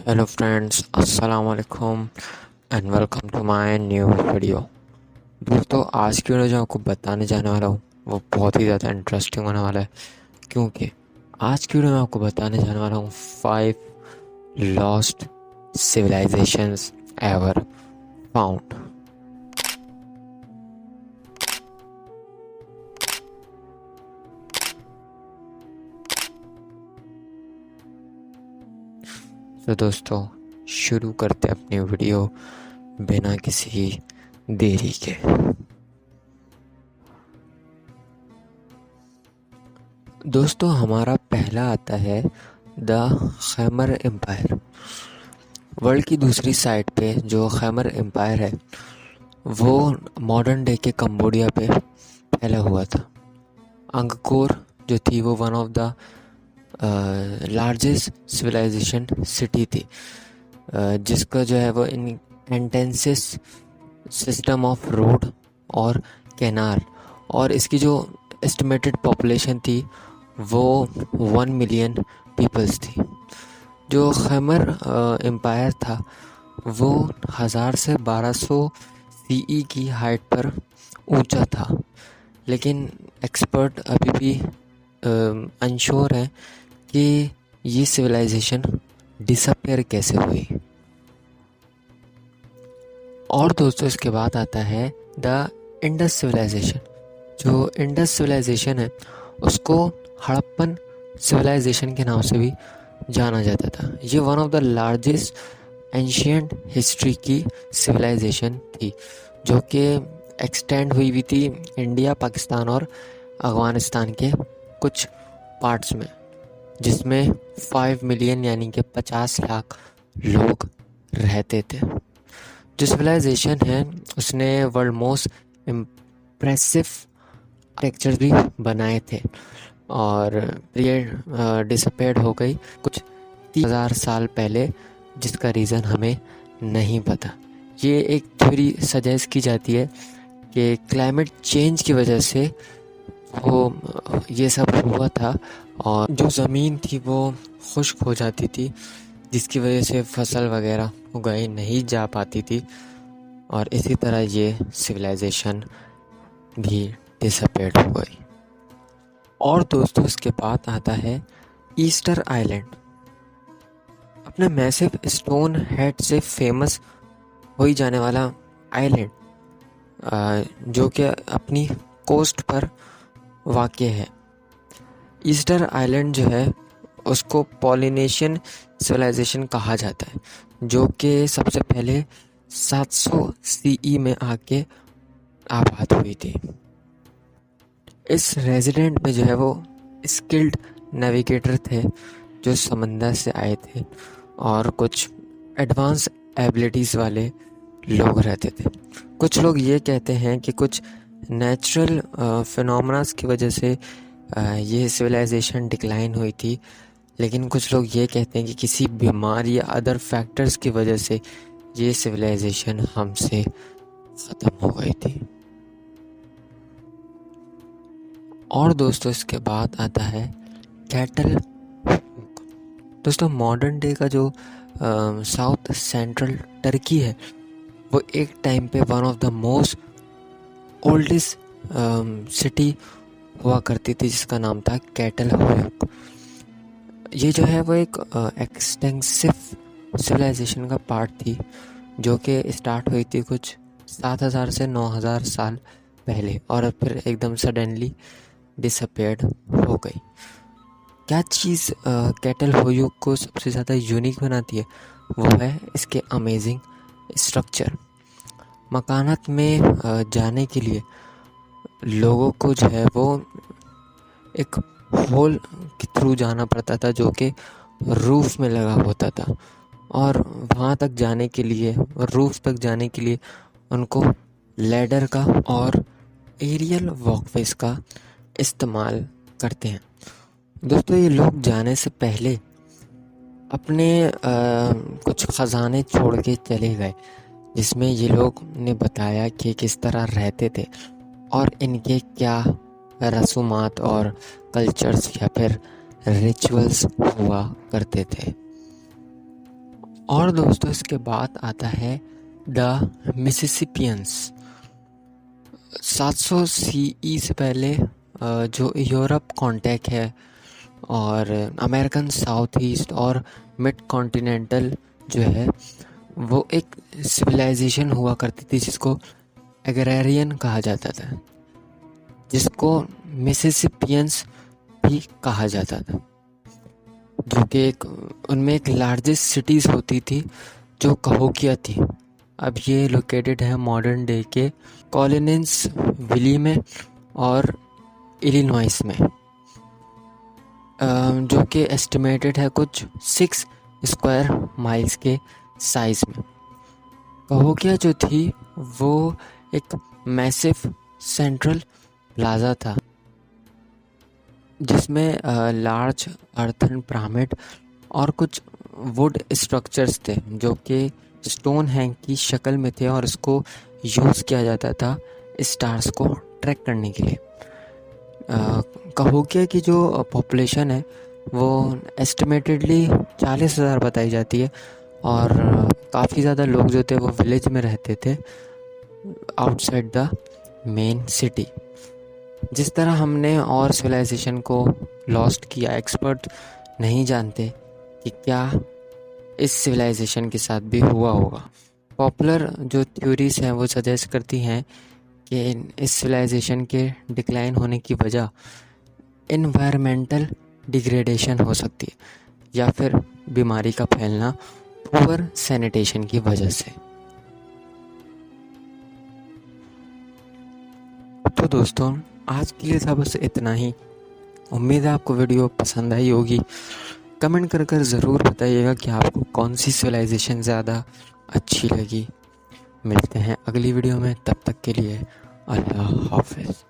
Hello friends, अस्सलाम वालेकुम and welcome to my new video. दोस्तों, आज की वीडियो जो आपको बताने जाने वाला हूँ वो बहुत ही ज़्यादा इंटरेस्टिंग होने वाला है, क्योंकि आज की वीडियो में आपको बताने जाने वाला हूँ 5 लॉस्ट सिविलाइजेशंस एवर फाउंड। तो दोस्तों, शुरू करते हैं अपनी वीडियो बिना किसी देरी के। दोस्तों, हमारा पहला आता है द खैमर एम्पायर। वर्ल्ड की दूसरी साइड पे जो खैमर एम्पायर है वो मॉडर्न डे के कंबोडिया पे फैला हुआ था। अंगकोर जो थी वो one of the largest civilization city थी, जिसका जो है वो इंटेंसिस सिस्टम ऑफ रोड और कैनाल, और इसकी जो एस्टिमेटेड पॉपुलेशन थी वो 1 मिलियन पीपल्स थी। जो खैमर एम्पायर था वो 1000 से 1200 सीई की हाइट पर ऊंचा था, लेकिन एक्सपर्ट अभी भी अनश्योर है कि ये सिविलाइजेशन डिसअपेयर कैसे हुई। और दोस्तों, इसके बाद आता है द इंडस सिविलाइजेशन। जो इंडस सिविलाइजेशन है उसको हड़प्पन सिविलाइजेशन के नाम से भी जाना जाता था। ये one of the largest ancient history की सिविलाइजेशन थी, जो कि एक्सटेंड हुई भी थी इंडिया, पाकिस्तान और अफगानिस्तान के कुछ पार्ट्स में, जिसमें 5 मिलियन यानी कि 50 लाख लोग रहते थे। जो सिविलाइजेशन है उसने वर्ल्ड मोस्ट इम्प्रेसिव आर्किटेक्चर भी बनाए थे, और ये डिसअपेयर्ड हो गई कुछ 30,000 साल पहले, जिसका रीज़न हमें नहीं पता। ये एक थ्योरी सजेस्ट की जाती है कि क्लाइमेट चेंज की वजह से वो ये सब हुआ था, और जो ज़मीन थी वो खुश्क हो जाती थी, जिसकी वजह से फसल वगैरह उगाई नहीं जा पाती थी, और इसी तरह ये सिविलाइजेशन भी डिसअपेयर्ड हो गई। और दोस्तों, इसके बाद आता है ईस्टर आइलैंड। अपने मैसिव स्टोन हेड से फेमस हो ही जाने वाला आइलैंड, जो कि अपनी कोस्ट पर वाक़ है। ईस्टर आइलैंड जो है उसको पॉलिनेशियन सिविलाइजेशन कहा जाता है, जो कि सबसे पहले 700 सीई में आके आबाद हुई थी। इस रेजिडेंट में जो है वो स्किल्ड नेविगेटर थे जो समंदर से आए थे, और कुछ एडवांस एबिलिटीज़ वाले लोग रहते थे। कुछ लोग ये कहते हैं कि कुछ नेचुरल फिनोमेनास की वजह से ये सिविलाइजेशन डिक्लाइन हुई थी, लेकिन कुछ लोग ये कहते हैं कि किसी बीमारी या अदर फैक्टर्स की वजह से ये सिविलाइजेशन हमसे ख़त्म हो गई थी। और दोस्तों, इसके बाद आता है कैटल। दोस्तों, मॉडर्न डे का जो साउथ सेंट्रल टर्की है वो एक टाइम पे one of the most oldest city हुआ करती थी, जिसका नाम था कैटल होयक। ये जो है वो एक एक्सटेंसिव सिविलाइजेशन का पार्ट थी, जो कि स्टार्ट हुई थी कुछ 7000 से 9000 साल पहले, और फिर एकदम सडनली डिसअपेयर्ड हो गई। क्या चीज़ कैटल होयक को सबसे ज़्यादा यूनिक बनाती है वो है इसके अमेजिंग स्ट्रक्चर। मकानात में जाने के लिए लोगों को जो है वो एक होल के थ्रू जाना पड़ता था, जो कि रूफ में लगा होता था, और वहाँ तक जाने के लिए, रूफ तक जाने के लिए उनको लैडर का और एरियल वॉकवेज का इस्तेमाल करते हैं। दोस्तों, ये लोग जाने से पहले अपने कुछ ख़जाने छोड़ के चले गए, जिसमें ये लोग ने बताया कि किस तरह रहते थे और इनके क्या रसूमात और कल्चर्स या फिर रिचुअल्स हुआ करते थे। और दोस्तों इसके बाद आता है द मिसिसिपियंस। 700 सीई से पहले जो यूरोप कॉन्टैक्ट है और अमेरिकन साउथ ईस्ट और मिड कॉन्टिनेंटल जो है वो एक सिविलाइजेशन हुआ करती थी जिसको एग्रेरियन कहा जाता था, जिसको मिसिसिपियंस भी कहा जाता था, जो कि एक उनमें एक लार्जेस्ट सिटीज़ होती थी जो कहोकिया थी। अब ये लोकेटेड है मॉडर्न डे के कॉलिनेंस विली में और इलिनॉइस में, जो कि एस्टिमेटेड है कुछ 6 स्क्वायर माइल्स के साइज़ में। कहोकिया जो थी वो एक मैसिव सेंट्रल प्लाजा था जिसमें लार्ज अर्थन पिरामिड और कुछ वुड स्ट्रक्चर्स थे जो कि स्टोन हैंग की शक्ल में थे और इसको यूज़ किया जाता था स्टार्स को ट्रैक करने के लिए। कहोकिया की जो पॉपुलेशन है वो एस्टिमेटेडली 40,000 बताई जाती है और काफ़ी ज़्यादा लोग जो थे वो विलेज में रहते थे आउटसाइड द मेन सिटी। जिस तरह हमने और सिविलाइजेशन को लॉस्ट किया, एक्सपर्ट नहीं जानते कि क्या इस सिविलाइजेशन के साथ भी हुआ होगा। पॉपुलर जो थ्योरीज हैं वो सजेस्ट करती हैं कि इस सिविलाइजेशन के डिक्लाइन होने की वजह इन्वायरमेंटल डिग्रेडेशन हो सकती है या फिर बीमारी का फैलना पुअर सैनिटेशन की वजह से। तो दोस्तों आज के लिए था बस इतना ही। उम्मीद है आपको वीडियो पसंद आई होगी। कमेंट कर कर ज़रूर बताइएगा कि आपको कौन सी सिविलाइजेशन ज़्यादा अच्छी लगी। मिलते हैं अगली वीडियो में, तब तक के लिए अल्लाह हाफ़िज़।